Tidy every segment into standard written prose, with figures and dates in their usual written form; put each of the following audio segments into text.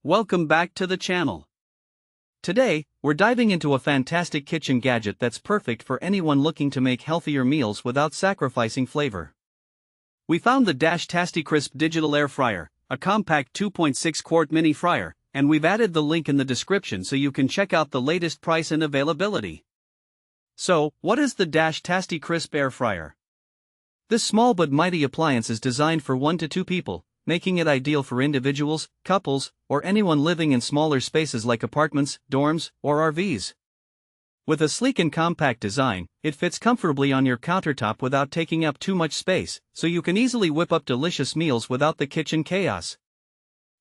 Welcome back to the channel. Today, we're diving into a fantastic kitchen gadget that's perfect for anyone looking to make healthier meals without sacrificing flavor. We found the Tasti-Crisp digital air fryer, a compact 2.6-quart mini fryer, and we've added the link in the description so you can check out the latest price and availability. So, what is the Tasti-Crisp air fryer? This small but mighty appliance is designed for 1 to 2 people, making it ideal for individuals, couples, or anyone living in smaller spaces like apartments, dorms, or RVs. With a sleek and compact design, it fits comfortably on your countertop without taking up too much space, so you can easily whip up delicious meals without the kitchen chaos.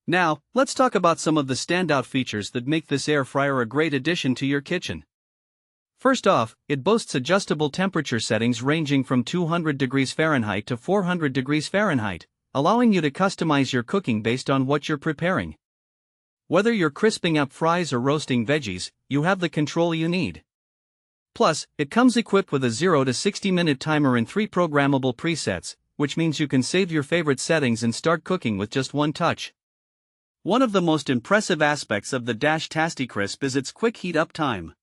Now, let's talk about some of the standout features that make this air fryer a great addition to your kitchen. First off, it boasts adjustable temperature settings ranging from 200 degrees Fahrenheit to 400 degrees Fahrenheit, allowing you to customize your cooking based on what you're preparing. Whether you're crisping up fries or roasting veggies, you have the control you need. Plus, it comes equipped with a 0 to 60-minute timer and 3 programmable presets, which means you can save your favorite settings and start cooking with just one touch. One of the most impressive aspects of the Tasti-Crisp is its quick heat-up time.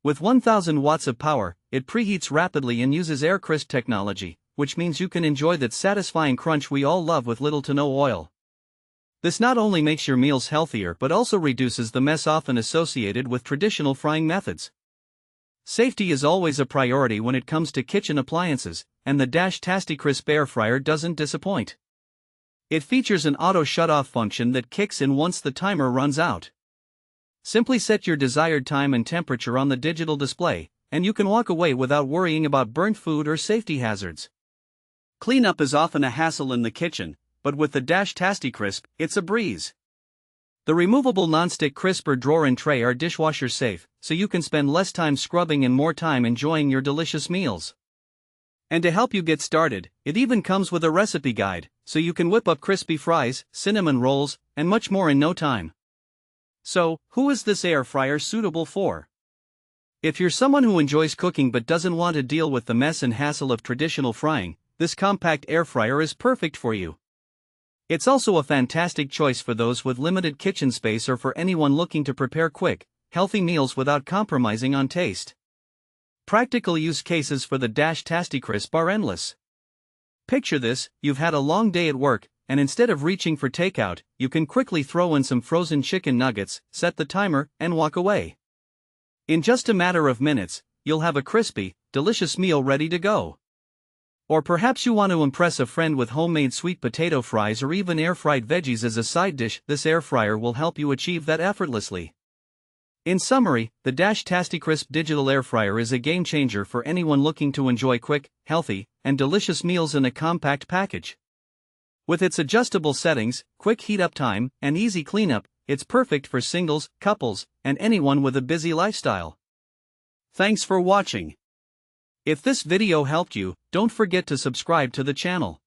With 1000 watts of power, it preheats rapidly and uses air crisp technology, which means you can enjoy that satisfying crunch we all love with little to no oil. This not only makes your meals healthier but also reduces the mess often associated with traditional frying methods. Safety is always a priority when it comes to kitchen appliances, and the Tasti-Crisp air fryer doesn't disappoint. It features an auto shut-off function that kicks in once the timer runs out. Simply set your desired time and temperature on the digital display, and you can walk away without worrying about burnt food or safety hazards. Cleanup is often a hassle in the kitchen, but with the Tasti-Crisp, it's a breeze. The removable non-stick crisper drawer and tray are dishwasher safe, so you can spend less time scrubbing and more time enjoying your delicious meals. And to help you get started, it even comes with a recipe guide, so you can whip up crispy fries, cinnamon rolls, and much more in no time. So, who is this air fryer suitable for? If you're someone who enjoys cooking but doesn't want to deal with the mess and hassle of traditional frying, this compact air fryer is perfect for you. It's also a fantastic choice for those with limited kitchen space or for anyone looking to prepare quick, healthy meals without compromising on taste. Practical use cases for the Tasti-Crisp are endless. Picture this: you've had a long day at work, and instead of reaching for takeout, you can quickly throw in some frozen chicken nuggets, set the timer, and walk away. In just a matter of minutes, you'll have a crispy, delicious meal ready to go. Or perhaps you want to impress a friend with homemade sweet potato fries or even air-fried veggies as a side dish. This air fryer will help you achieve that effortlessly. In summary, the Tasti-Crisp digital air fryer is a game changer for anyone looking to enjoy quick, healthy, and delicious meals in a compact package. With its adjustable settings, quick heat-up time, and easy cleanup, it's perfect for singles, couples, and anyone with a busy lifestyle. Thanks for watching. If this video helped you, don't forget to subscribe to the channel.